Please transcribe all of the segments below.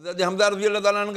حضرت حمزہ رضی اللہ تعالیٰ عنہ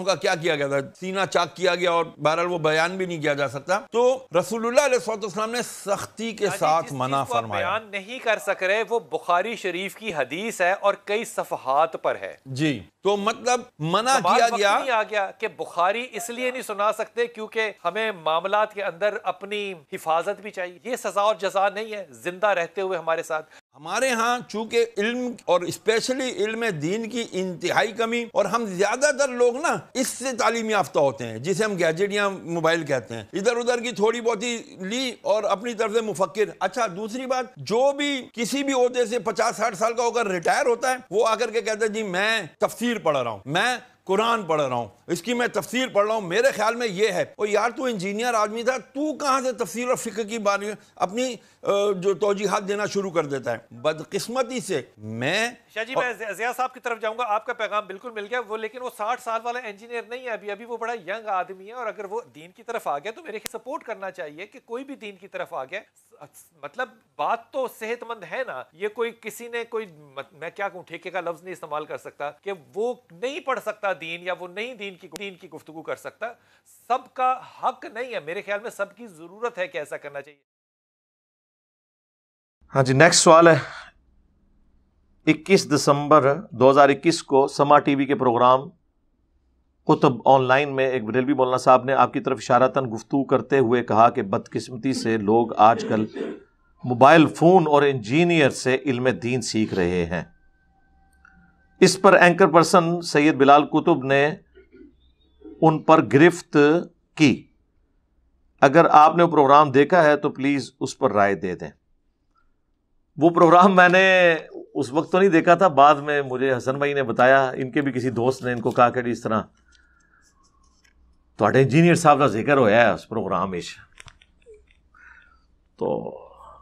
کا کیا کیا گیا تھا؟ سینہ چاک کیا گیا، اور بہرحال وہ بیان بھی نہیں کیا جا سکتا. تو رسول اللہ علیہ السلام نے سختی کے ساتھ منع فرمایا. بیان نہیں کر سک رہے وہ بخاری شریف کی حدیث ہے اور کئی صفحات پر ہے. جی تو مطلب منع کیا گیا. نہیں آ گیا کہ بخاری اس لیے نہیں سنا سکتے کیونکہ ہمیں معاملات کے اندر اپنی حفاظت بھی چاہیے. یہ سزا اور جزا نہیں ہے زندہ رہتے ہوئے ہمارے ساتھ. ہمارے ہاں چونکہ علم اور اسپیشلی علم دین کی انتہائی کمی، اور ہم زیادہ تر لوگ نا اس سے تعلیم یافتہ ہوتے ہیں جسے ہم گیجٹ یا موبائل کہتے ہیں، ادھر ادھر کی تھوڑی بہت ہی لی اور اپنی طرف سے مفکر. اچھا دوسری بات، جو بھی کسی بھی عہدے سے 50-60 سال کا ہو کر ریٹائر ہوتا ہے وہ آ کر کے کہتا ہے جی میں تفسیر پڑھ رہا ہوں، میں قرآن پڑھ رہا ہوں، اس کی میں تفسیر پڑھ رہا ہوں، میرے خیال میں یہ ہے. اور یار تو انجینئر آدمی تھا، تو کہاں سے تفسیر اور فقہ کی بات اپنی جو توجیحات دینا شروع کر دیتا ہے؟ بدقسمتی سے میں شاہ جی میں ضیاء صاحب کی طرف جاؤں گا. آپ کا پیغام بالکل مل گیا. وہ لیکن وہ 60 سال والا انجینئر نہیں ہے، ابھی وہ بڑا ینگ آدمی ہے، اور اگر وہ دین کی طرف آ گیا تو میرے سپورٹ کرنا چاہیے کہ کوئی بھی دین کی طرف آ گیا. مطلب بات تو صحت مند ہے نا. یہ کوئی کسی نے کوئی میں کیا کہوں ٹھیکے کا لفظ نہیں استعمال کر سکتا کہ وہ نہیں پڑھ سکتا دین، یا وہ نہیں دین کی گفتگو کر سکتا. سب کا حق نہیں ہے میرے خیال میں، سب کی ضرورت ہے کہ ایسا کرنا چاہیے. ہاں جی نیکسٹ سوال ہے. 21 دسمبر 2021 کو سما ٹی وی کے پروگرام قطب آن لائن میں ایک بریلوی مولانا صاحب نے آپ کی طرف اشارتاً گفتگو کرتے ہوئے کہا کہ بدقسمتی سے لوگ آج کل موبائل فون اور انجینئر سے علم دین سیکھ رہے ہیں. اس پر اینکر پرسن سید بلال قطب نے ان پر گرفت کی. اگر آپ نے وہ پروگرام دیکھا ہے تو پلیز اس پر رائے دے دیں. وہ پروگرام میں نے اس وقت تو نہیں دیکھا تھا، بعد میں مجھے حسن بھائی نے بتایا، ان کے بھی کسی دوست نے ان کو کہا کہ اس طرح تھوڑے انجینئر صاحب کا ذکر ہوا ہے اس پروگرام میں. تو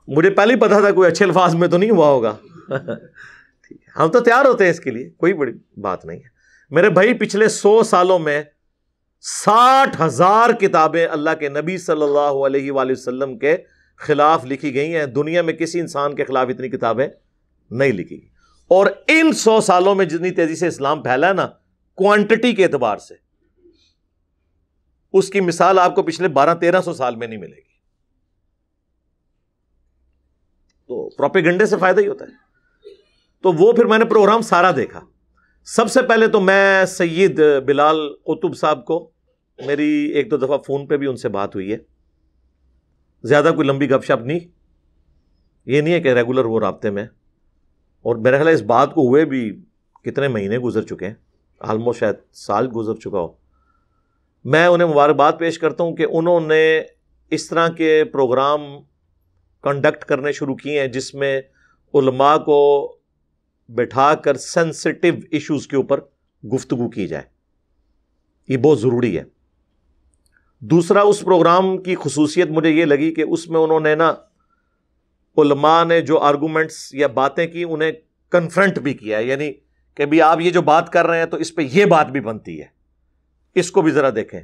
مجھے پہلے ہی پتا تھا کوئی اچھے الفاظ میں تو نہیں ہوا ہوگا. ہم تو تیار ہوتے ہیں اس کے لیے، کوئی بڑی بات نہیں ہے. میرے بھائی پچھلے 100 سالوں میں 60,000 کتابیں اللہ کے نبی صلی اللہ علیہ وآلہ وسلم کے خلاف لکھی گئی ہیں. دنیا میں کسی انسان کے خلاف اتنی کتابیں نہیں لکھی گئی. اور ان 100 سالوں میں جتنی تیزی سے اسلام پھیلا ہے نا کوانٹٹی کے اعتبار سے، اس کی مثال آپ کو پچھلے 1200-1300 سال میں نہیں ملے گی. تو پروپیگنڈے سے فائدہ ہی ہوتا ہے. تو وہ پھر میں نے پروگرام سارا دیکھا. سب سے پہلے تو میں سید بلال قطب صاحب کو، میری 1-2 دفعہ فون پہ بھی ان سے بات ہوئی ہے، زیادہ کوئی لمبی گپ شپ نہیں، یہ نہیں ہے کہ ریگولر وہ رابطے میں. اور میرا خیال ہے اس بات کو ہوئے بھی کتنے مہینے گزر چکے ہیں، آلموسٹ شاید سال گزر چکا ہو. میں انہیں مبارکباد پیش کرتا ہوں کہ انہوں نے اس طرح کے پروگرام کنڈکٹ کرنے شروع کیے ہیں جس میں علماء کو بٹھا کر سینسٹیو ایشوز کے اوپر گفتگو کی جائے. یہ بہت ضروری ہے. دوسرا، اس پروگرام کی خصوصیت مجھے یہ لگی کہ اس میں انہوں نے نا علماء نے جو آرگومنٹس یا باتیں کی انہیں کنفرنٹ بھی کیا ہے، یعنی کہ بھی آپ یہ جو بات کر رہے ہیں تو اس پہ یہ بات بھی بنتی ہے، اس کو بھی ذرا دیکھیں.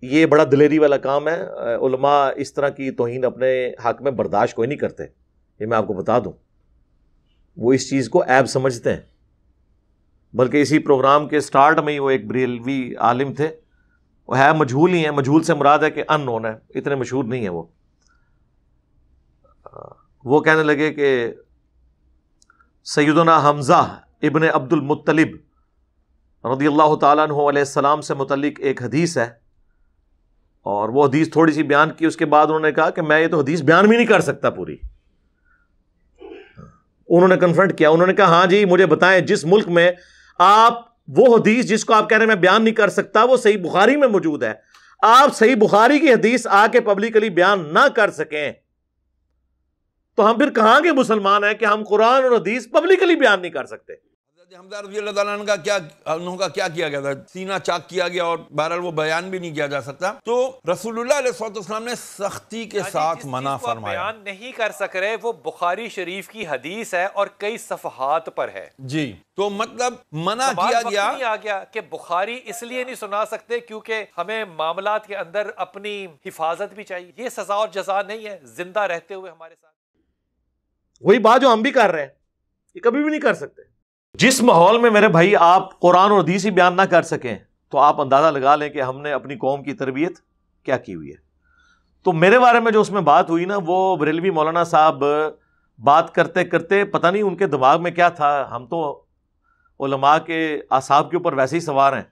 یہ بڑا دلیری والا کام ہے. علماء اس طرح کی توہین اپنے حق میں برداشت کوئی نہیں کرتے، یہ میں آپ کو بتا دوں. وہ اس چیز کو عیب سمجھتے ہیں. بلکہ اسی پروگرام کے سٹارٹ میں ہی وہ ایک بریلوی عالم تھے، وہ ہے مجہول ہی ہیں، مجہول سے مراد ہے کہ ان نون ہے، اتنے مشہور نہیں ہے. وہ کہنے لگے کہ سیدنا حمزہ ابن عبد المطلب رضی اللہ تعالیٰ عنہ علیہ السلام سے متعلق ایک حدیث ہے، اور وہ حدیث تھوڑی سی بیان کی. اس کے بعد انہوں نے کہا کہ میں یہ تو حدیث بیان بھی نہیں کر سکتا پوری. انہوں نے کنفرنٹ کیا، انہوں نے کہا ہاں جی مجھے بتائیں جس ملک میں آپ وہ حدیث جس کو آپ کہہ رہے ہیں میں بیان نہیں کر سکتا وہ صحیح بخاری میں موجود ہے، آپ صحیح بخاری کی حدیث آ کے پبلکلی بیان نہ کر سکیں تو ہم پھر کہاں کے مسلمان ہیں کہ ہم قرآن اور حدیث پبلکلی بیان نہیں کر سکتے. حمزہ رضی اللہ تعالیٰ عنہ کا کیا کیا گیا تھا؟ سینہ چاک کیا گیا، اور بہرحال وہ بیان بھی نہیں کیا جا سکتا. تو رسول اللہ علیہ السلام نے سختی کے ساتھ منع فرمایا. بیان نہیں کر سک رہے وہ بخاری شریف کی حدیث ہے اور کئی صفحات پر ہے. جی تو مطلب منع کیا گیا. نہیں آ گیا کہ بخاری اس لیے نہیں سنا سکتے کیونکہ ہمیں معاملات کے اندر اپنی حفاظت بھی چاہیے. یہ سزا اور جزا نہیں ہے زندہ رہتے ہوئے ہمارے ساتھ. وہی بات جو ہم بھی کر رہے ہیں، یہ کبھی بھی نہیں کر سکتے. جس ماحول میں میرے بھائی آپ قرآن اور حدیث ہی بیان نہ کر سکیں تو آپ اندازہ لگا لیں کہ ہم نے اپنی قوم کی تربیت کیا کی ہوئی ہے. تو میرے بارے میں جو اس میں بات ہوئی نا، وہ بریلوی مولانا صاحب بات کرتے کرتے پتہ نہیں ان کے دماغ میں کیا تھا. ہم تو علماء کے اعصاب کے اوپر ویسے ہی سوار ہیں.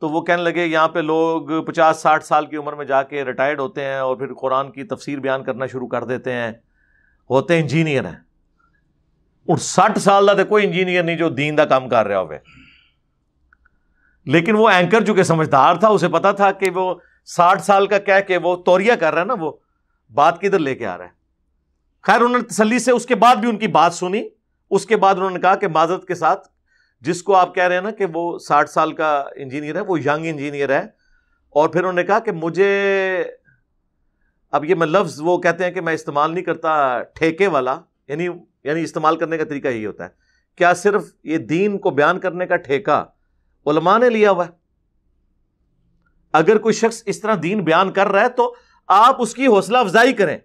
تو وہ کہنے لگے یہاں پہ لوگ 50-60 سال کی عمر میں جا کے ریٹائرڈ ہوتے ہیں اور پھر قرآن کی تفسیر بیان کرنا شروع کر دیتے ہیں، ہوتے انجینئر ہیں. اور 60 سال دا تے کوئی انجینئر نہیں جو دین دا کام کر رہا ہوئے. لیکن وہ اینکر جو کہ سمجھدار تھا، اسے پتا تھا کہ وہ 60 سال کا کہہ کے وہ توریہ کر رہا ہے نا، وہ بات کدھر لے کے آ رہا ہے. خیر انہوں نے تسلی سے اس کے بعد بھی ان کی بات سنی. اس کے بعد انہوں نے کہا کہ معذرت کے ساتھ جس کو آپ کہہ رہے ہیں نا کہ وہ 60 سال کا انجینئر ہے، وہ ینگ انجینئر ہے. اور پھر انہوں نے کہا کہ مجھے، اب یہ میں لفظ وہ کہتے ہیں کہ میں استعمال نہیں کرتا، ٹھیکے والا، یعنی استعمال کرنے کا طریقہ یہی ہوتا ہے. کیا صرف یہ دین کو بیان کرنے کا ٹھیکہ علماء نے لیا ہوا ہے؟ اگر کوئی شخص اس طرح دین بیان کر رہا ہے تو آپ اس کی حوصلہ افزائی کریں،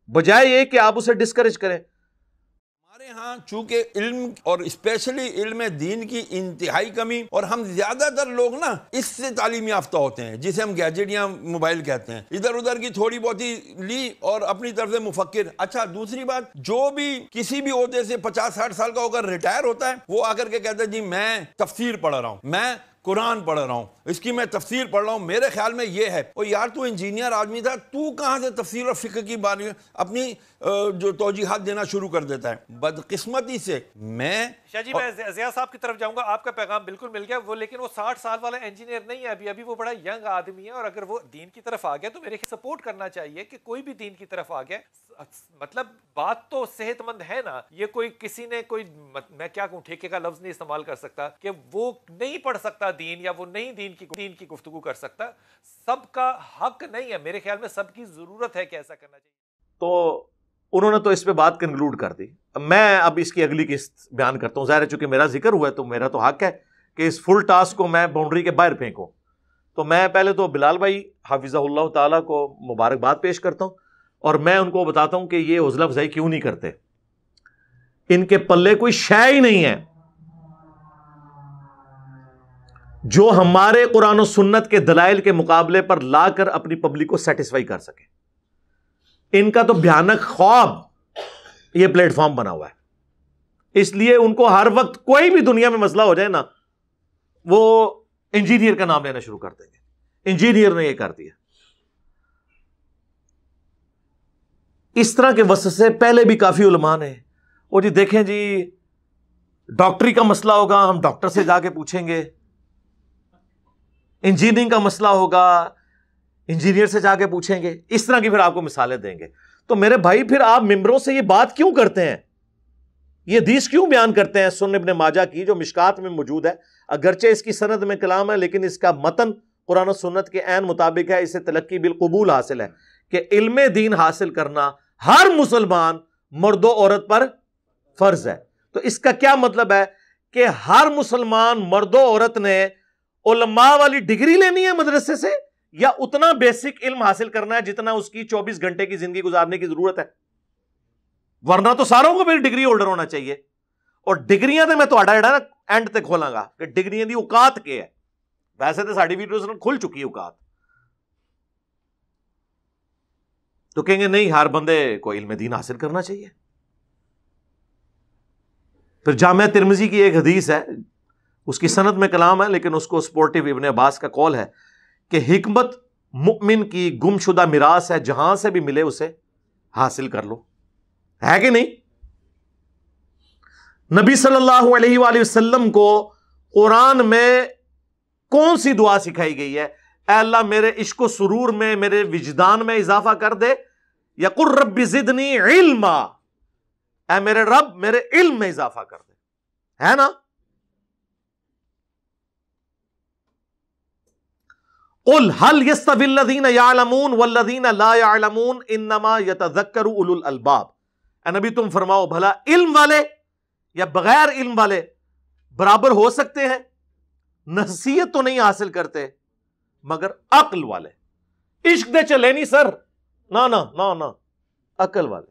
بجائے یہ کہ آپ اسے ڈسکریج کریں. ہمارے ہاں چونکہ علم اور اسپیشلی علم دین کی انتہائی کمی، اور ہم زیادہ تر لوگ نا اس سے تعلیم یافتہ ہوتے ہیں جسے ہم گیجٹ یا موبائل کہتے ہیں، ادھر ادھر کی تھوڑی بہت ہی لی اور اپنی طرف سے مفکر. اچھا دوسری بات، جو بھی کسی بھی عہدے سے 50-60 سال کا ہو کر ریٹائر ہوتا ہے، وہ آ کر کے کہتا ہے جی میں تفسیر پڑھ رہا ہوں، میں قرآن پڑھ رہا ہوں، اس کی میں تفسیر پڑھ رہا ہوں، میرے خیال میں یہ ہے. اور یار تو انجینئر آدمی تھا، تو کہاں سے تفسیر اور فقہ کی بات اپنی جو توجیحات دینا شروع کر دیتا ہے. بدقسمتی سے میں شاہ جی میں ضیاء صاحب کی طرف جاؤں گا. آپ کا پیغام بالکل مل گیا. وہ لیکن وہ 60 سال والا انجینئر نہیں ہے ابھی وہ بڑا ینگ آدمی ہے، اور اگر وہ دین کی طرف آ گیا تو میرے سپورٹ کرنا چاہیے کہ کوئی بھی دین کی طرف آ گیا. مطلب بات تو صحت مند ہے نا. یہ کوئی کسی نے کوئی، میں کیا کہوں، ٹھیکے کا لفظ نہیں استعمال کر سکتا کہ وہ نہیں پڑھ سکتا دین، یا وہ نہیں دین کی گفتگو کر سکتا. سب کا حق نہیں ہے میرے خیال میں، سب کی ضرورت ہے کہ ایسا کرنا چاہیے. تو انہوں نے تو اس پہ بات کنکلوڈ کر دی. میں اب اس کی اگلی قسط بیان کرتا ہوں. ظاہر ہے چونکہ میرا ذکر ہوا ہے تو میرا تو حق ہے کہ اس فل ٹاسک کو میں باؤنڈری کے باہر پھینکوں. تو میں پہلے تو بلال بھائی حافظہ اللہ تعالیٰ کو مبارکباد پیش کرتا ہوں، اور میں ان کو بتاتا ہوں کہ یہ حوصلہ افزائی کیوں نہیں کرتے. ان کے پلے کوئی شے ہی نہیں ہے جو ہمارے قرآن و سنت کے دلائل کے مقابلے پر لا کر اپنی پبلک کو سیٹسفائی کر سکے. ان کا تو بھیانک خواب یہ پلیٹ فارم بنا ہوا ہے. اس لیے ان کو ہر وقت کوئی بھی دنیا میں مسئلہ ہو جائے نا، وہ انجینئر کا نام لینا شروع کر دیں گے، انجینئر نے یہ کر دیا. اس طرح کے وسوسے پہلے بھی کافی علماء نے، وہ جی دیکھیں جی ڈاکٹری کا مسئلہ ہوگا ہم ڈاکٹر سے جا کے پوچھیں گے، انجینئرنگ کا مسئلہ ہوگا انجینئر سے جا کے پوچھیں گے. اس طرح کی پھر آپ کو مثالیں دیں گے. تو میرے بھائی پھر آپ ممبروں سے یہ بات کیوں کرتے ہیں، یہ حدیث کیوں بیان کرتے ہیں سنن ابن ماجہ کی جو مشکات میں موجود ہے؟ اگرچہ اس کی سند میں کلام ہے لیکن اس کا متن قرآن و سنت کے عین مطابق ہے. اسے تلقی بالقبول حاصل ہے کہ علم دین حاصل کرنا ہر مسلمان مرد و عورت پر فرض ہے. تو اس کا کیا مطلب ہے کہ ہر مسلمان مرد و عورت نے علماء والی ڈگری لینی ہے مدرسے سے، یا اتنا بیسک علم حاصل کرنا ہے جتنا اس کی 24 گھنٹے کی زندگی گزارنے کی ضرورت ہے؟ ورنہ تو ساروں کو میری ڈگری ہولڈر ہونا چاہیے. اور ڈگریاں تو میں تہاڈا جڑا نا اینڈ تک کھولاں گا کہ ڈگریاں دی اوقات کے ہے. ویسے تو ساڈی ویڈیوز کھل چکی اوقات. تو کہیں گے نہیں ہر بندے کو علم دین حاصل کرنا چاہیے. پھر جامعہ ترمذی کی ایک حدیث ہے، اس کی سند میں کلام ہے لیکن اس کو سپورٹیو ابن عباس کا قول ہے کہ حکمت مؤمن کی گمشدہ میراث ہے، جہاں سے بھی ملے اسے حاصل کر لو. ہے کہ نہیں؟ نبی صلی اللہ علیہ وآلہ وسلم کو قرآن میں کون سی دعا سکھائی گئی ہے؟ اے اللہ میرے عشق و سرور میں، میرے وجدان میں اضافہ کر دے، یا قل رب زدنی علما، اے میرے رب میرے علم میں اضافہ کر دے. ہے نا؟ قل هل يستوي الذين يعلمون والذين لا يعلمون انما يتذكر اولو الالباب. اے نبی تم فرماؤ بھلا علم والے یا بغیر علم والے برابر ہو سکتے ہیں؟ نصیحت تو نہیں حاصل کرتے مگر عقل والے. عشق دے چلے نہیں سر، نہ عقل والے.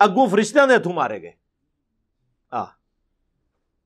ਅੱਗੋਂ ਫਰਿਸ਼ਤਿਆਂ ਦੇ ਹੱਥੋਂ ਮਾਰੇ ਗਏ।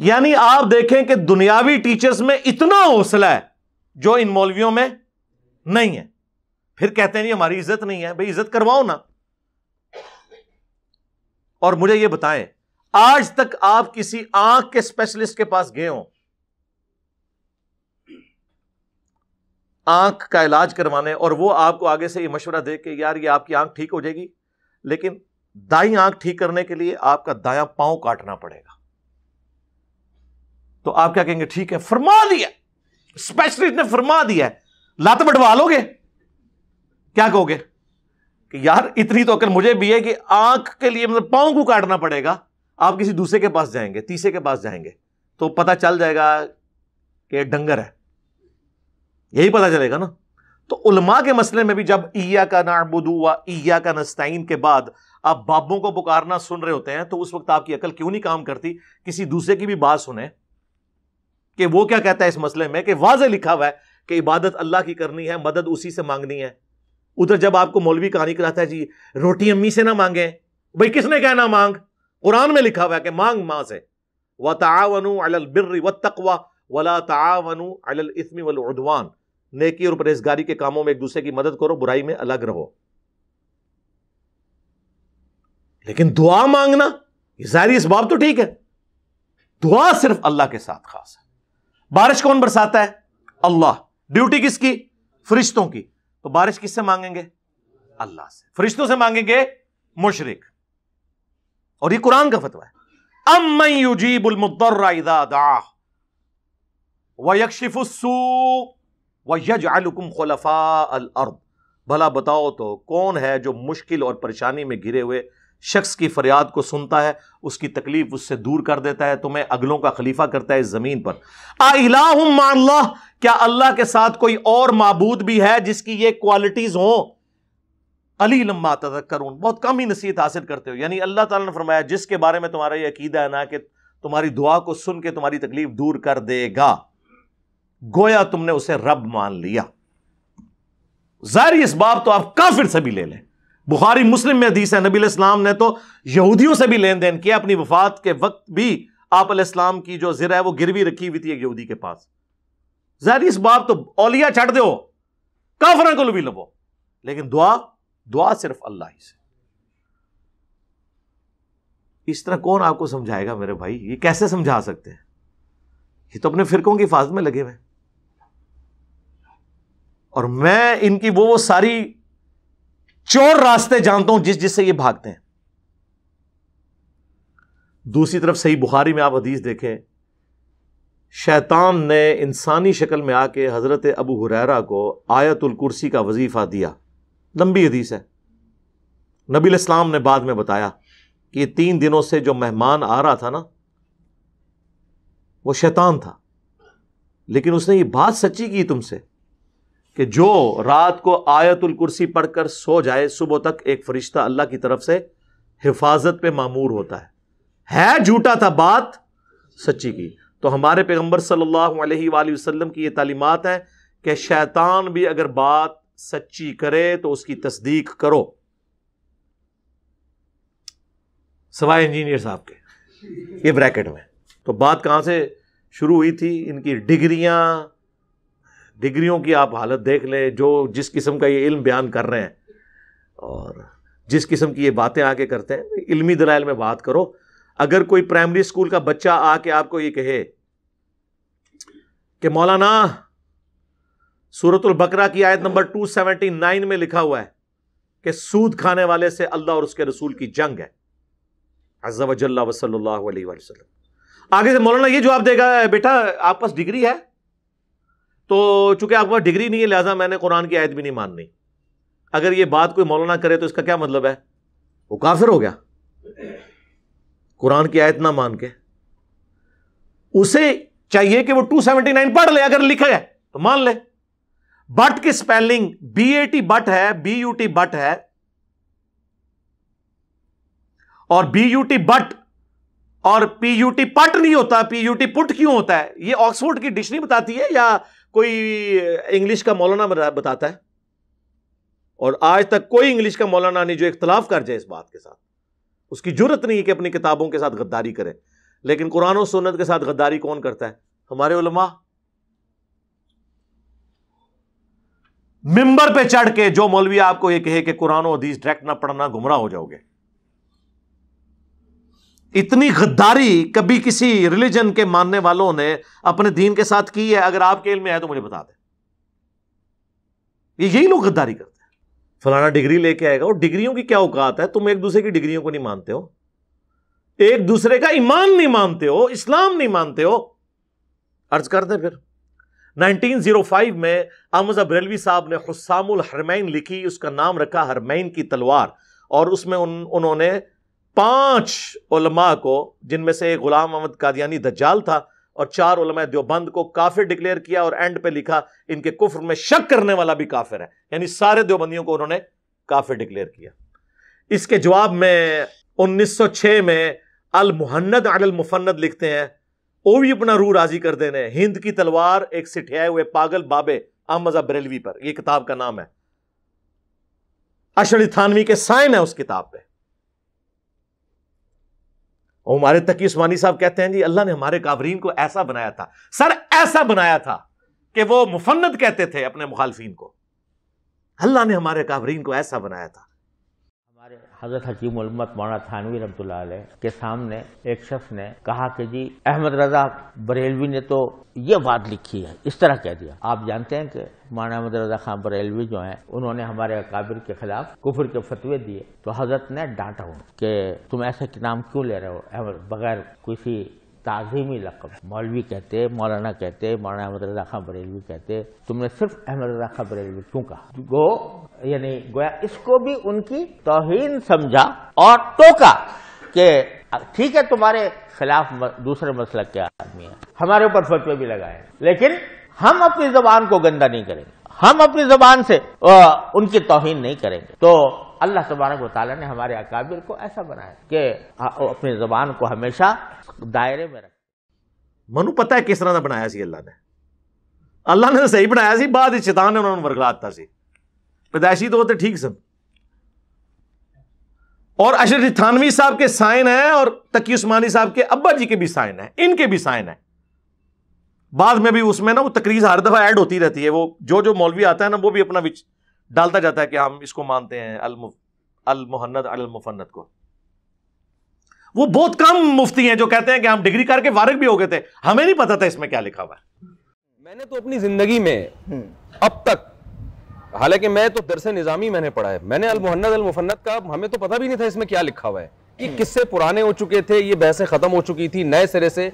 یعنی آپ دیکھیں کہ دنیاوی ٹیچرز میں اتنا حوصلہ ہے جو ان مولویوں میں نہیں ہے. پھر کہتے ہیں نہیں ہماری عزت نہیں ہے. بھئی عزت کرواؤ نا. اور مجھے یہ بتائیں آج تک آپ کسی آنکھ کے اسپیشلسٹ کے پاس گئے ہوں آنکھ کا علاج کروانے, اور وہ آپ کو آگے سے یہ مشورہ دے کہ یار یہ آپ کی آنکھ ٹھیک ہو جائے گی, لیکن دائیں آنکھ ٹھیک کرنے کے لیے آپ کا دایاں پاؤں کاٹنا پڑے گا, تو آپ کیا کہیں گے ٹھیک ہے فرما دیا, اسپیشلسٹ نے فرما دیا ہے, لات بڑھوا لو گے؟ کیا کہو گے کہ یار اتنی تو عقل مجھے بھی ہے کہ آنکھ کے لیے مطلب پاؤں کو کاٹنا پڑے گا. آپ کسی دوسرے کے پاس جائیں گے, تیسرے کے پاس جائیں گے تو پتہ چل جائے گا کہ ڈنگر ہے, یہی پتہ چلے گا نا. تو علماء کے مسئلے میں بھی جب ایاک نعبد و ایاک نستعین کے بعد آپ بابوں کو پکارنا سن رہے ہوتے ہیں تو اس وقت آپ کی عقل کیوں نہیں کام کرتی کسی دوسرے کی بھی بات سنیں کہ وہ کیا کہتا ہے اس مسئلے میں, کہ واضح لکھا ہوا ہے کہ عبادت اللہ کی کرنی ہے, مدد اسی سے مانگنی ہے. ادھر جب آپ کو مولوی کہانی کراتا ہے جی روٹی امی سے نہ مانگیں, بھئی کس نے کہنا مانگ؟ قرآن میں لکھا ہوا ہے کہ مانگ ماں سے. وَتَعَاوَنُوا عَلَى الْبِرِّ وَالتَّقْوَى وَلَا تَعَاوَنُوا عَلَى الْإِثْمِ وَالْعُدْوَانِ. نیکی اور پرہیزگاری کے کاموں میں ایک دوسرے کی مدد کرو, برائی میں الگ رہو. لیکن دعا مانگنا ظاہری اسباب تو ٹھیک ہے, دعا صرف اللہ کے ساتھ خاص ہے. بارش کون برساتا ہے؟ اللہ. ڈیوٹی کس کی؟ فرشتوں کی. تو بارش کس سے مانگیں گے؟ اللہ سے. فرشتوں سے مانگیں گے مشرک. اور یہ قرآن کا فتویٰ ہے. اَمَّن يُجِيبُ الْمُضْطَرَّ اِذَا دَعَاهُ وَيَكْشِفُ السُّوءَ وَيَجْعَلُكُمْ خُلَفَاءَ الْأَرْضِ. بھلا بتاؤ تو کون ہے جو مشکل اور پریشانی میں گھرے ہوئے شخص کی فریاد کو سنتا ہے, اس کی تکلیف اس سے دور کر دیتا ہے, تمہیں اگلوں کا خلیفہ کرتا ہے اس زمین پر. اِلَٰهٌ مَعَ اللَّهِ. کیا اللہ کے ساتھ کوئی اور معبود بھی ہے جس کی یہ کوالٹیز ہوں؟ قلیلا ما تذکرون. بہت کم ہی نصیحت حاصل کرتے ہو. یعنی اللہ تعالیٰ نے فرمایا جس کے بارے میں تمہارا یہ عقیدہ ہے نا کہ تمہاری دعا کو سن کے تمہاری تکلیف دور کر دے گا, گویا تم نے اسے رب مان لیا. ظاہری اسباب تو آپ کافر سے بھی لے لیں. بخاری مسلم میں حدیث ہے نبی علیہ السلام نے تو یہودیوں سے بھی لین دین کیا. اپنی وفات کے وقت بھی آپ علیہ السلام کی جو زرہ ہے وہ گروی رکھی ہوئی تھی ایک یہودی کے پاس. ظاہری اسباب تو اولیاء چھڑ دو, کافروں کو بھی لبو, لیکن دعا صرف اللہ ہی سے. اس طرح کون آپ کو سمجھائے گا میرے بھائی؟ یہ کیسے سمجھا سکتے ہیں؟ یہ تو اپنے فرقوں کی حفاظت میں لگے ہوئے. اور میں ان کی وہ ساری چور راستے جانتا ہوں جس سے یہ بھاگتے ہیں. دوسری طرف صحیح بخاری میں آپ حدیث دیکھیں, شیطان نے انسانی شکل میں آ کے حضرت ابو ہریرہ کو آیت الکرسی کا وظیفہ دیا. لمبی حدیث ہے. نبی علیہ السلام نے بعد میں بتایا کہ یہ 3 دنوں سے جو مہمان آ رہا تھا نا وہ شیطان تھا, لیکن اس نے یہ بات سچی کی تم سے کہ جو رات کو آیت الکرسی پڑھ کر سو جائے صبح تک ایک فرشتہ اللہ کی طرف سے حفاظت پہ مامور ہوتا ہے جھوٹا تھا, بات سچی کی. تو ہمارے پیغمبر صلی اللہ علیہ وآلہ وسلم کی یہ تعلیمات ہیں کہ شیطان بھی اگر بات سچی کرے تو اس کی تصدیق کرو, سوائے انجینئر صاحب کے. یہ بریکٹ میں تو بات کہاں سے شروع ہوئی تھی؟ ان کی ڈگریوں کی آپ حالت دیکھ لیں, جو جس قسم کا یہ علم بیان کر رہے ہیں اور جس قسم کی یہ باتیں آ کے کرتے ہیں. علمی دلائل میں بات کرو. اگر کوئی پرائمری اسکول کا بچہ آ کے آپ کو یہ کہے کہ مولانا سورۃ البقرہ کی آیت نمبر 279 میں لکھا ہوا ہے کہ سود کھانے والے سے اللہ اور اس کے رسول کی جنگ ہے, عز و جل و صلی اللہ علیہ وآلہ وسلم, آگے سے مولانا یہ جواب دے گا بیٹا آپ پاس ڈگری ہے تو چونکہ آپ کے پاس ڈگری نہیں ہے لہٰذا میں نے قرآن کی آیت بھی نہیں ماننی. اگر یہ بات کوئی مولانا کرے تو اس کا کیا مطلب ہے؟ وہ کافر ہو گیا. قرآن کی آیت نہ مان کے اسے چاہیے کہ وہ 279 پڑھ لے, اگر لکھا ہے تو مان لے. بٹ کی سپیلنگ BAT بٹ ہے, BUT بٹ ہے, اور BUT بٹ اور PUT پٹ نہیں ہوتا. PUT پٹ کیوں ہوتا ہے؟ یہ آکسفورڈ کی ڈکشنری بتاتی ہے یا کوئی انگلش کا مولانا بتاتا ہے؟ اور آج تک کوئی انگلش کا مولانا نہیں جو اختلاف کر جائے اس بات کے ساتھ. اس کی جرت نہیں ہے کہ اپنی کتابوں کے ساتھ غداری کرے. لیکن قرآن و سنت کے ساتھ غداری کون کرتا ہے؟ ہمارے علماء. ممبر پہ چڑھ کے جو مولوی آپ کو یہ کہے کہ قرآن و حدیث ڈائریکٹ نہ پڑھنا گمراہ ہو جاؤ گے. اتنی غداری کبھی کسی ریلیجن کے ماننے والوں نے اپنے دین کے ساتھ کی ہے؟ اگر آپ کے علم میں ہے تو مجھے بتا دیں. یہی لوگ غداری کرتے ہیں. فلانا ڈگری لے کے آئے گا. اور ڈگریوں کی کیا اوقات ہے؟ تم ایک دوسرے کی ڈگریوں کو نہیں مانتے ہو, ایک دوسرے کا ایمان نہیں مانتے ہو, اسلام نہیں مانتے ہو. عرض کر دیں پھر 1905 میں احمد رضا بریلوی صاحب نے حسام الحرمین لکھی, اس کا نام رکھا حرمین کی تلوار, اور اس میں انہوں نے 5 علماء کو, جن میں سے ایک غلام احمد قادیانی دجال تھا, اور 4 علماء دیوبند کو کافر ڈکلیئر کیا, اور اینڈ پہ لکھا ان کے کفر میں شک کرنے والا بھی کافر ہے. یعنی سارے دیوبندیوں کو انہوں نے کافر ڈکلیئر کیا. اس کے جواب میں 1906 میں المحند علی المفند لکھتے ہیں, وہ بھی اپنا روح راضی کر دینے, ہند کی تلوار ایک سٹھیائے ہوئے پاگل بابے احمد رضا بریلوی پر. یہ کتاب کا نام ہے. اشعری تھانوی کے سائن ہے اس کتاب پہ. اور ہمارے تقی عثمانی صاحب کہتے ہیں جی اللہ نے ہمارے کافرین کو ایسا بنایا تھا, سر ایسا بنایا تھا کہ وہ مفند کہتے تھے اپنے مخالفین کو. اللہ نے ہمارے کافرین کو ایسا بنایا تھا. ہمارے حضرت حکیم الامت مولانا تھانوی رحمۃ اللہ علیہ کے سامنے ایک شخص نے کہا کہ جی احمد رضا بریلوی نے تو یہ بات لکھی ہے, اس طرح کہہ دیا. آپ جانتے ہیں کہ مولانا احمد رضا خان بریلوی جو ہیں انہوں نے ہمارے اکابر کے خلاف کفر کے فتوے دیے, تو حضرت نے ڈانٹا ہوں کہ تم ایسے نام کیوں لے رہے ہو بغیر کسی تعظیمی لقب. مولوی کہتے, مولانا کہتے, مولانا احمد رضا خان بریلوی کہتے, تم نے صرف احمد رضا خان بریلوی کیوں کہا؟ وہ یعنی گویا اس کو بھی ان کی توہین سمجھا اور ٹوکا کہ ٹھیک ہے تمہارے خلاف دوسرے مسلک کے آدمی ہیں, ہمارے اوپر فتوے بھی لگائے, لیکن ہم اپنی زبان کو گندا نہیں کریں گے, ہم اپنی زبان سے ان کی توہین نہیں کریں گے. تو اللہ تبارک و تعالیٰ نے ہمارے اکابر کو ایسا بنایا کہ اپنی زبان کو ہمیشہ دائرے میں رکھیں. منو پتہ ہے کس طرح کا بنایا سی اللہ نے صحیح بنایا سی, بعد شیطان نے انہوں نے ورگلاتا سی. پیدائشی تو ہوتے ٹھیک سن. اور اشعری تھانوی صاحب کے سائن ہیں, اور تقی عثمانی صاحب کے ابا جی کے بھی سائن ہیں, ان کے بھی سائن ہیں. بعد میں بھی اس میں نا وہ تقریر ہر دفعہ ایڈ ہوتی رہتی ہے, وہ جو مولوی آتا ہے نا وہ بھی اپنا وچ ڈالتا جاتا ہے کہ ہم اس کو مانتے ہیں المحند علی المفند کو. وہ بہت کم مفتی ہیں جو کہتے ہیں کہ ہم ڈگری کر کے فارغ بھی ہو گئے تھے, ہمیں نہیں پتا تھا اس میں کیا لکھا ہوا ہے. میں نے تو اپنی زندگی میں اب تک, حالانکہ میں تو درس نظامی میں نے پڑھا ہے, میں نے المحند المفند کا ہمیں تو پتہ بھی نہیں تھا اس میں کیا لکھا ہوا ہے. یہ قصے پرانے ہو چکے تھے, یہ بحثیں ختم ہو چکی تھی, نئے سرے سے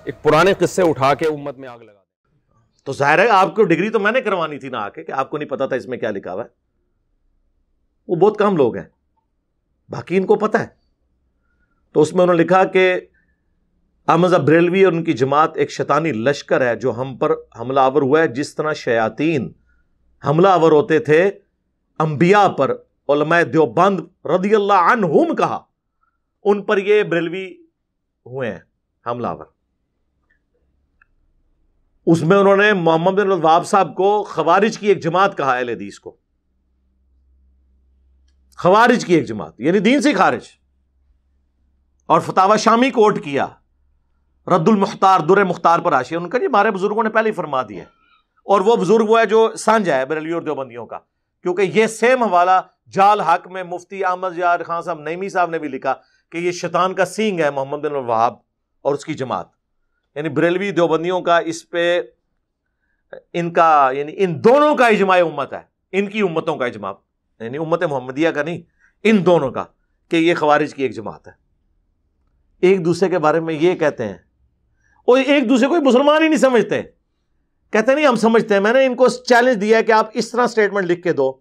ایک پرانے قصے اٹھا کے امت میں آگ لگا. تو ظاہر ہے آپ کو ڈگری تو میں نے کروانی تھی نا آ کے, کہ آپ کو نہیں پتا تھا اس میں کیا لکھا ہوا ہے. وہ بہت کم لوگ ہیں, باقی ان کو پتا ہے. تو اس میں انہوں نے لکھا کہ احمد رضا بریلوی اور ان کی جماعت ایک شیطانی لشکر ہے جو ہم پر حملہ آور ہوا ہے, جس طرح شیاطین حملہ آور ہوتے تھے انبیاء پر. علماء دیوبند رضی اللہ عنہم کہا, ان پر یہ بریلوی ہوئے ہیں حملہ آور. اس میں انہوں نے محمد بن الوہاب صاحب کو خوارج کی ایک جماعت کہا, اہل حدیث کو خوارج کی ایک جماعت, یعنی دین سے خارج. اور فتاوی شامی کوٹ کیا, رد المختار در مختار پر حاشیہ, ان کا جی ہمارے بزرگوں نے پہلے ہی فرما دیا ہے. اور وہ بزرگ وہ ہے جو سانجا ہے بریلوی اور دیوبندیوں کا, کیونکہ یہ سیم حوالہ جال حق میں مفتی احمد یار خان صاحب نعیمی صاحب نے بھی لکھا کہ یہ شیطان کا سینگ ہے محمد بن الوہاب اور اس کی جماعت. یعنی بریلوی دیوبندیوں کا اس پہ ان کا یعنی ان دونوں کا اجماع امت ہے, ان کی امتوں کا اجماع, یعنی امت محمدیہ کا نہیں, ان دونوں کا, کہ یہ خوارج کی ایک جماعت ہے. ایک دوسرے کے بارے میں یہ کہتے ہیں, اور ایک دوسرے کو مسلمان ہی نہیں سمجھتے, کہتے نہیں ہم سمجھتے ہیں. میں نے ان کو چیلنج دیا ہے کہ آپ اس طرح سٹیٹمنٹ لکھ کے دو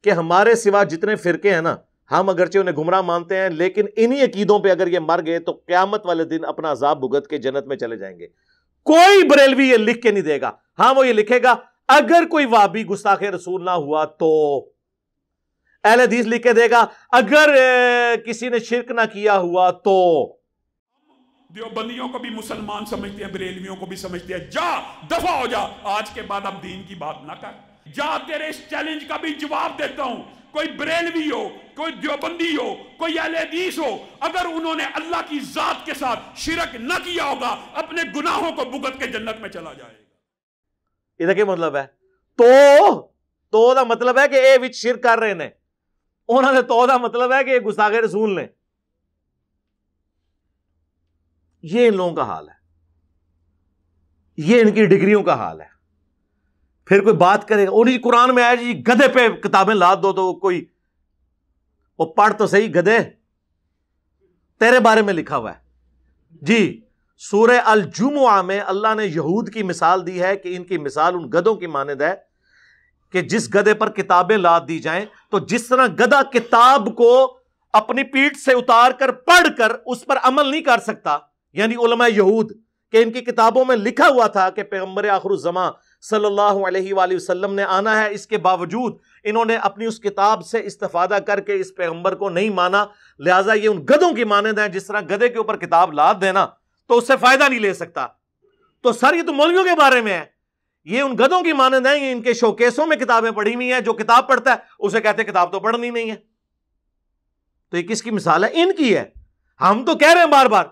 کہ ہمارے سوا جتنے فرقے ہیں نا, ہم اگرچہ انہیں گمراہ مانتے ہیں, لیکن انہی عقیدوں پہ اگر یہ مر گئے تو قیامت والے دن اپنا عذاب بھگت کے جنت میں چلے جائیں گے. کوئی بریلوی یہ لکھ کے نہیں دے گا. ہاں وہ یہ لکھے گا اگر کوئی وہابی گستاخ رسول نہ ہوا تو, اہل حدیث لکھ کے دے گا اگر کسی نے شرک نہ کیا ہوا تو. دیوبندیوں کو بھی مسلمان سمجھتے ہیں, بریلویوں کو بھی سمجھتے ہیں. جا دفع ہو جا, آج کے بعد اب دین کی بات نہ کر. جا, تیرے اس چیلنج کا بھی جواب دیتا ہوں. کوئی بریلوی ہو, کوئی دیوبندی ہو, کوئی اہل حدیث ہو, اگر انہوں نے اللہ کی ذات کے ساتھ شرک نہ کیا ہوگا, اپنے گناہوں کو بھگت کے جنت میں چلا جائے گا. یہ کیا مطلب ہے؟ تو دا مطلب ہے کہ اے وچ شرک کر رہے نے, انہوں نے تو دا مطلب ہے کہ یہ گستاخ رسول نے. یہ ان لوگوں کا حال ہے, یہ ان کی ڈگریوں کا حال ہے. پھر کوئی بات کرے گا, اور جی قرآن میں آیا جی گدھے پہ کتابیں لاد دو, تو کوئی وہ پڑھ تو صحیح, گدھے تیرے بارے میں لکھا ہوا ہے جی. سورہ الجمعہ میں اللہ نے یہود کی مثال دی ہے کہ ان کی مثال ان گدھوں کی مانند ہے کہ جس گدھے پر کتابیں لاد دی جائیں, تو جس طرح گدھا کتاب کو اپنی پیٹھ سے اتار کر پڑھ کر اس پر عمل نہیں کر سکتا, یعنی علماء یہود کہ ان کی کتابوں میں لکھا ہوا تھا کہ پیغمبر آخر الزمان صلی اللہ علیہ وآلہ وسلم نے آنا ہے, اس کے باوجود انہوں نے اپنی اس کتاب سے استفادہ کر کے اس پیغمبر کو نہیں مانا, لہٰذا یہ ان گدھوں کی مانند ہیں. جس طرح گدھے کے اوپر کتاب لاد دینا تو اس سے فائدہ نہیں لے سکتا. تو سر یہ تو مولویوں کے بارے میں ہے, یہ ان گدھوں کی مانند ہیں. یہ ان کے شوکیسوں میں کتابیں پڑھی ہوئی ہیں, جو کتاب پڑھتا ہے اسے کہتے ہیں کتاب تو پڑھنی نہیں ہے. تو یہ کس کی مثال ہے؟ ان کی ہے. ہم تو کہہ رہے ہیں بار بار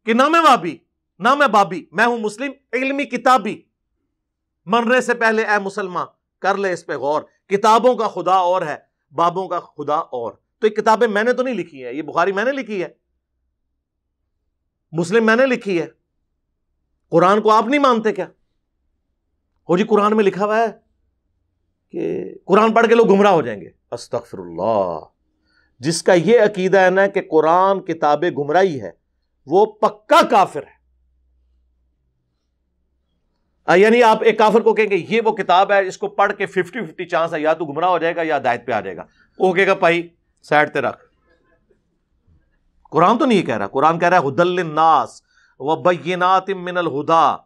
کہ نہ میں وابی نہ میں بابی, میں ہوں مسلم علمی کتابی. مرنے سے پہلے اے مسلمان کر لے اس پہ غور, کتابوں کا خدا اور ہے, بابوں کا خدا اور. تو یہ کتابیں میں نے تو نہیں لکھی ہے, یہ بخاری میں نے لکھی ہے, مسلم میں نے لکھی ہے. قرآن کو آپ نہیں مانتے کیا؟ ہو جی قرآن میں لکھا ہوا ہے کہ قرآن پڑھ کے لوگ گمراہ ہو جائیں گے. استغفر اللہ. جس کا یہ عقیدہ ہے نا کہ قرآن کتاب گمراہی ہے, وہ پکا کافر ہے. یعنی آپ ایک کافر کو کہیں گے یہ وہ کتاب ہے, اس کو پڑھ کے 50-50 چانس ہے, یا تو گمراہ ہو جائے گا یا ہدایت پہ آ جائے گا. وہ کہے گا بھائی سائڈ تے رکھ, قرآن تو نہیں کہہ رہا. قرآن کہہ رہا ہے ہدی للناس وبینات من الہدی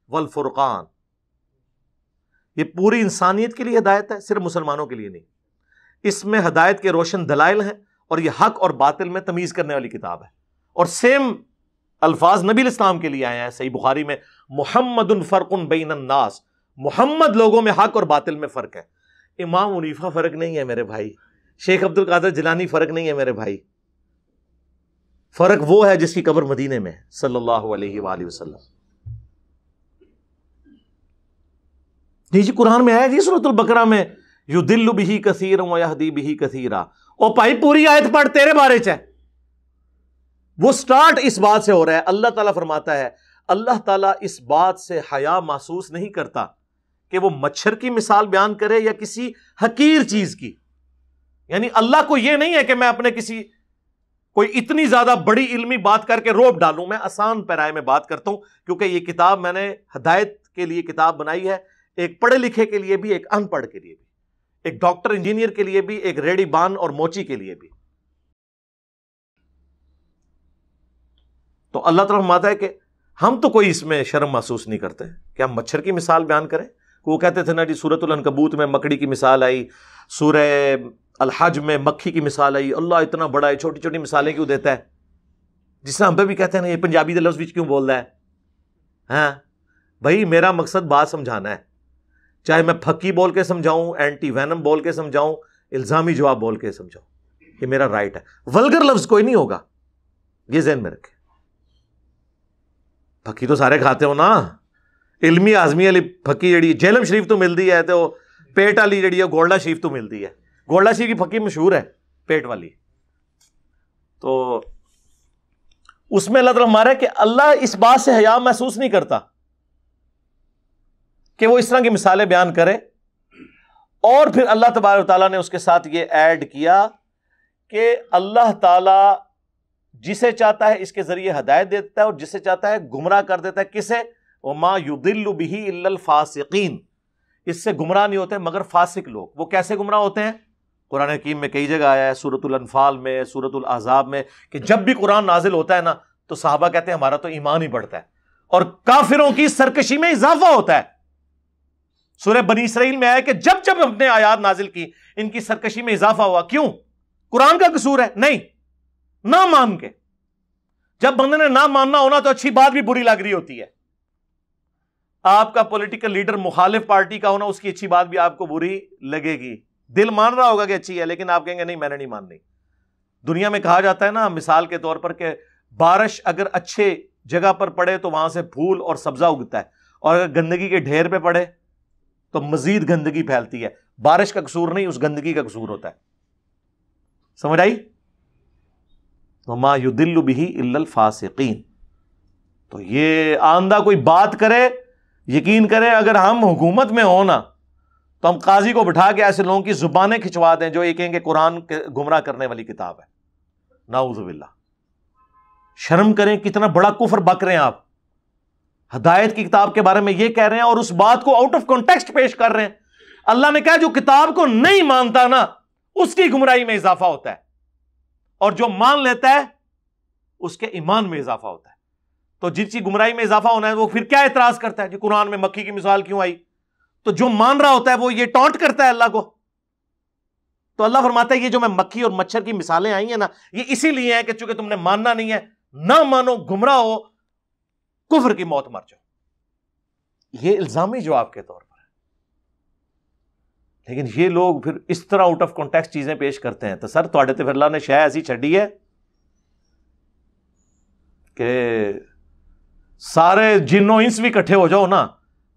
والفرقان. یہ پوری انسانیت کے لیے ہدایت ہے, صرف مسلمانوں کے لیے نہیں. اس میں ہدایت کے روشن دلائل ہیں, اور یہ حق اور باطل میں تمیز کرنے والی کتاب ہے. اور سیم الفاظ نبی الاسلام کے لیے آئے ہیں صحیح بخاری میں, محمد فرق بین الناس, محمد لوگوں میں حق اور باطل میں فرق ہے. امام حنیفہ فرق نہیں ہے میرے بھائی, شیخ عبد القادر جیلانی فرق نہیں ہے میرے بھائی. فرق وہ ہے جس کی قبر مدینے میں ہے صلی اللہ علیہ وآلہ وسلم. جی قرآن میں آیا جی سورۃ البقرہ میں یضل بہ کثیرا ویہدی بہ کثیرا. او بھائی پوری آیت پڑھ, تیرے بارے چ ہے. وہ سٹارٹ اس بات سے ہو رہا ہے. اللہ تعالیٰ فرماتا ہے, اللہ تعالیٰ اس بات سے حیا محسوس نہیں کرتا کہ وہ مچھر کی مثال بیان کرے یا کسی حقیر چیز کی. یعنی اللہ کو یہ نہیں ہے کہ میں اپنے کسی کوئی اتنی زیادہ بڑی علمی بات کر کے روپ ڈالوں. میں آسان پیرائے میں بات کرتا ہوں, کیونکہ یہ کتاب میں نے ہدایت کے لیے کتاب بنائی ہے, ایک پڑھے لکھے کے لیے بھی, ایک ان پڑھ کے لیے بھی, ایک ڈاکٹر انجینئر کے لیے بھی, ایک ریڑی بان اور موچی کے لیے بھی. تو اللہ تعالیٰ فرماتا ہے کہ ہم تو کوئی اس میں شرم محسوس نہیں کرتے کہ ہم مچھر کی مثال بیان کریں. وہ کہتے تھے نا جی سورۃ العنکبوت میں مکڑی کی مثال آئی, سورہ الحج میں مکھی کی مثال آئی. اللہ اتنا بڑا ہے, چھوٹی چھوٹی مثالیں کیوں دیتا ہے؟ جس طرح ہم پہ بھی کہتے ہیں نا یہ پنجابی دے لفظ کیوں بول رہا ہے. ہاں بھائی میرا مقصد بات سمجھانا ہے, چاہے میں پھکی بول کے سمجھاؤں, اینٹی وینم بول کے سمجھاؤں, الزامی جواب بول کے سمجھاؤں, یہ میرا رائٹ ہے. ولگر لفظ کوئی نہیں ہوگا, یہ ذہن میں رکھے. پھکی تو سارے کھاتے ہو نا, علمی آزمی والی پھکی جڑی جہلم شریف تو ملتی ہے, تو پیٹ والی جڑی ہے گولڈا شریف تو ملتی ہے. گولڈا شریف کی پھکی مشہور ہے پیٹ والی. تو اس میں اللہ تعالیٰ ہمارا ہے کہ اللہ اس بات سے حیا محسوس نہیں کرتا کہ وہ اس طرح کی مثالیں بیان کرے. اور پھر اللہ تبارک و تعالیٰ نے اس کے ساتھ یہ ایڈ کیا کہ اللہ تعالیٰ جسے چاہتا ہے اس کے ذریعے ہدایت دیتا ہے, اور جسے چاہتا ہے گمراہ کر دیتا ہے. کسے؟ وما یضل بہ الا الفاسقین. اس سے گمراہ نہیں ہوتے مگر فاسق لوگ. وہ کیسے گمراہ ہوتے ہیں؟ قرآن حکیم میں کئی جگہ آیا ہے, سورۃ الانفال میں, سورۃ الاحزاب میں, کہ جب بھی قرآن نازل ہوتا ہے نا تو صحابہ کہتے ہیں ہمارا تو ایمان ہی بڑھتا ہے, اور کافروں کی سرکشی میں اضافہ ہوتا ہے. سورہ بنی اسرائیل میں آیا کہ جب جب ہم نے آیات نازل کی ان کی سرکشی میں اضافہ ہوا. کیوں؟ قرآن کا قصور ہے؟ نہیں, نہ مان کے. جب بندے نے نہ ماننا ہونا تو اچھی بات بھی بری لگ رہی ہوتی ہے. آپ کا پولیٹیکل لیڈر مخالف پارٹی کا ہونا, اس کی اچھی بات بھی آپ کو بری لگے گی. دل مان رہا ہوگا کہ اچھی ہے، لیکن آپ کہیں گے نہیں میں نے نہیں ماننی۔ دنیا میں کہا جاتا ہے نا مثال کے طور پر کہ بارش اگر اچھے جگہ پر پڑے تو وہاں سے پھول اور سبزہ اگتا ہے، اور اگر گندگی کے ڈھیر پہ پڑے تو مزید گندگی پھیلتی ہے۔ بارش کا قصور نہیں، اس گندگی کا قصور ہوتا ہے۔ سمجھ آئی؟ وما یضل بہ الا الفاسقین۔ تو یہ آندہ کوئی بات کرے، یقین کرے اگر ہم حکومت میں ہوں نا تو ہم قاضی کو بٹھا کے ایسے لوگوں کی زبانیں کھنچوا دیں جو یہ کہیں کہ قرآن گمراہ کرنے والی کتاب ہے۔ نعوذ باللہ۔ شرم کریں، کتنا بڑا کفر بک رہے ہیں آپ، ہدایت کی کتاب کے بارے میں یہ کہہ رہے ہیں اور اس بات کو آؤٹ آف کانٹیکسٹ پیش کر رہے ہیں۔ اللہ نے کہا جو کتاب کو نہیں مانتا نا اس کی گمراہی میں اضافہ ہوتا ہے، اور جو مان لیتا ہے اس کے ایمان میں اضافہ ہوتا ہے۔ تو جس کی گمراہی میں اضافہ ہونا ہے وہ پھر کیا اعتراض کرتا ہے کہ قرآن میں مکھی کی مثال کیوں آئی؟ تو جو مان رہا ہوتا ہے وہ یہ ٹانٹ کرتا ہے اللہ کو۔ تو اللہ فرماتا ہے یہ جو میں مکھی اور مچھر کی مثالیں آئی ہیں نا یہ اسی لیے ہیں کہ چونکہ تم نے ماننا نہیں ہے، نہ مانو، گمراہ ہو، کفر کی موت مر جاؤ۔ یہ الزامی جواب کے طور پر ہے۔ لیکن یہ لوگ پھر اس طرح آؤٹ آف کانٹیکسٹ چیزیں پیش کرتے ہیں۔ تو سر تواڈے تے پھر اللہ نے شے ایسی چھڈی ہے کہ سارے جن و انس بھی اکٹھے ہو جاؤ نا،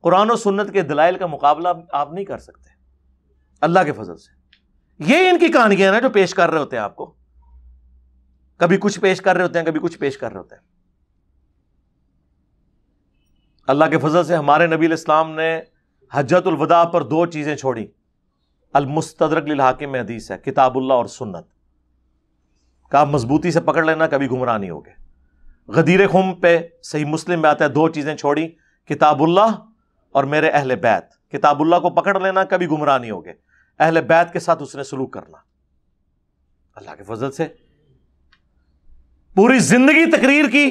قرآن و سنت کے دلائل کا مقابلہ آپ نہیں کر سکتے اللہ کے فضل سے۔ یہ ان کی کہانیاں ہیں نا جو پیش کر رہے ہوتے ہیں آپ کو، کبھی کچھ پیش کر رہے ہوتے ہیں، کبھی کچھ پیش کر رہے ہوتے ہیں۔ اللہ کے فضل سے ہمارے نبی علیہ السلام نے حجۃ الوداع پر 2 چیزیں چھوڑی۔ المستدرک للحاکم میں حدیث ہے، کتاب اللہ اور سنت کا مضبوطی سے پکڑ لینا، کبھی گمراہ نہیں ہوگے۔ غدیر خم پہ صحیح مسلم میں آتا ہے 2 چیزیں چھوڑی، کتاب اللہ اور میرے اہل بیت۔ کتاب اللہ کو پکڑ لینا، کبھی گمراہ نہیں ہوگے۔ اہل بیت کے ساتھ اس نے سلوک کرنا۔ اللہ کے فضل سے پوری زندگی تقریر کی،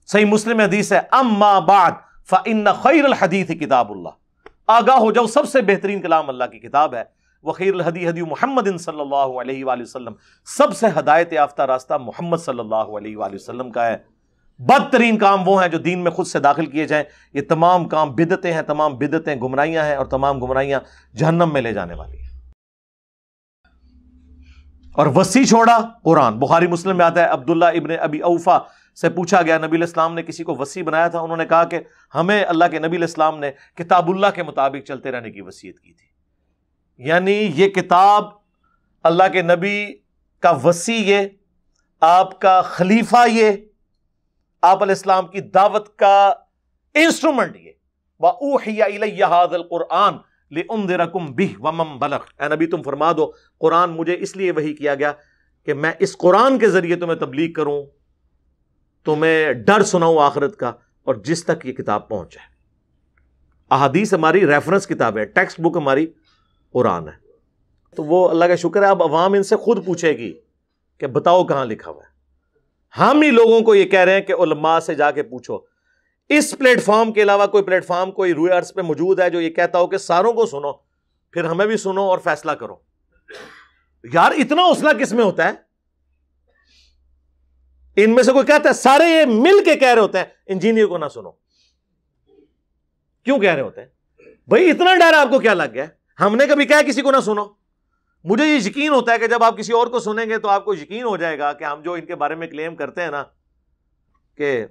صحیح مسلم میں حدیث ہے، اما بعد فإن خیر الحدیث کتاب اللہ۔ آگاہ ہو جاؤ سب سے بہترین کلام اللہ کی کتاب ہے۔ وخیر الہدی ہدی محمد صلی اللہ علیہ وآلہ وسلم، سب سے ہدایت یافتہ راستہ محمد صلی اللہ علیہ وآلہ وسلم کا ہے۔ بدترین کام وہ ہیں جو دین میں خود سے داخل کیے جائیں، یہ تمام کام بدعتیں ہیں، تمام بدعتیں گمراہیاں ہیں، اور تمام گمراہیاں جہنم میں لے جانے والی ہیں۔ اور وصی چھوڑا قرآن، بخاری مسلم میں آتا ہے، عبداللہ ابن ابی اوفا سے پوچھا گیا نبی علیہ السلام نے کسی کو وصی بنایا تھا؟ انہوں نے کہا کہ ہمیں اللہ کے نبی علیہ السلام نے کتاب اللہ کے مطابق چلتے رہنے کی وصیت کی تھی۔ یعنی یہ کتاب اللہ کے نبی کا وصی، یہ آپ کا خلیفہ، یہ آپ علیہ السلام کی دعوت کا انسٹرومنٹ، یہ وَأُوحِيَ إِلَيَّ هَذَا الْقُرْآنُ لِأُنذِرَكُمْ بِهِ وَمَن بَلَغَ۔ اے نبی تم فرما دو قرآن مجھے اس لیے وحی کیا گیا کہ میں اس قرآن کے ذریعے تمہیں تبلیغ کروں، تمہیں ڈر سناؤں آخرت کا، اور جس تک یہ کتاب پہنچ جائے۔ احادیث ہماری ریفرنس کتاب ہے، ٹیکسٹ بک ہماری قرآن ہے۔ تو وہ اللہ کا شکر ہے اب عوام ان سے خود پوچھے گی کہ بتاؤ کہاں لکھا ہوا ہے۔ ہم ہی لوگوں کو یہ کہہ رہے ہیں کہ علماء سے جا کے پوچھو۔ اس پلیٹ فارم کے علاوہ کوئی پلیٹ فارم کوئی روئے عرض پہ موجود ہے جو یہ کہتا ہو کہ ساروں کو سنو، پھر ہمیں بھی سنو اور فیصلہ کرو؟ یار اتنا حوصلہ کس میں ہوتا ہے؟ ان میں سے کوئی کہتا ہے، سارے یہ مل کے کہہ رہے ہوتے ہیں انجینئر کو نہ سنو۔ کیوں کہہ رہے ہوتے ہیں بھائی؟ اتنا ڈر آپ کو کیا لگ گیا؟ ہم نے کبھی کہا کسی کو نہ سنو؟ مجھے یہ یقین ہوتا ہے کہ جب آپ کسی اور کو سنیں گے تو آپ کو یقین ہو جائے گا کہ ہم جو ان کے بارے میں کلیم کرتے ہیں نا کہ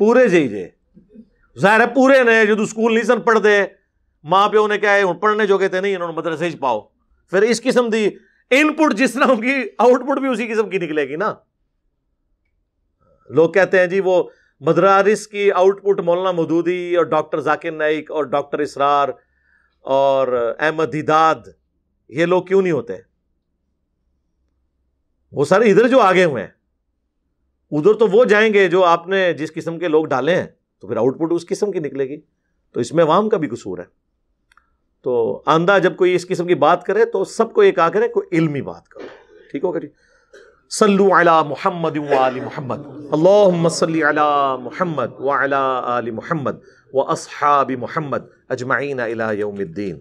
پورے جی ظاہر ہے پورے نے جو سکول نہیں سن پڑھ دے، ماں پیو نے کہا ہے پڑھنے جو کہتے نہیں، انہوں نے مدرسے چ پاؤ، پھر اس قسم دی ان پٹ جس طرح کی آؤٹ پٹ بھی اسی قسم کی نکلے گی نا۔ لوگ کہتے ہیں جی وہ مدارس کی آؤٹ پٹ مولانا مودودی اور ڈاکٹر ذاکر نائک اور ڈاکٹر اسرار اور احمد دیداد، یہ لوگ کیوں نہیں ہوتے؟ وہ سارے ادھر جو آگے ہوئے ہیں، ادھر تو وہ جائیں گے جو آپ نے جس قسم کے لوگ ڈالے ہیں، تو پھر آؤٹ پٹ اس قسم کی نکلے گی۔ تو اس میں عوام کا بھی قصور ہے۔ تو آندہ جب کوئی اس قسم کی بات کرے تو سب کو یہ کہا کرے کوئی علمی بات کرو، ٹھیک ہوگا جی؟ صلو علی محمد وآل محمد، اللہم صلی علی محمد وعلی آل محمد واصحاب محمد اجمعین الی یوم الدین۔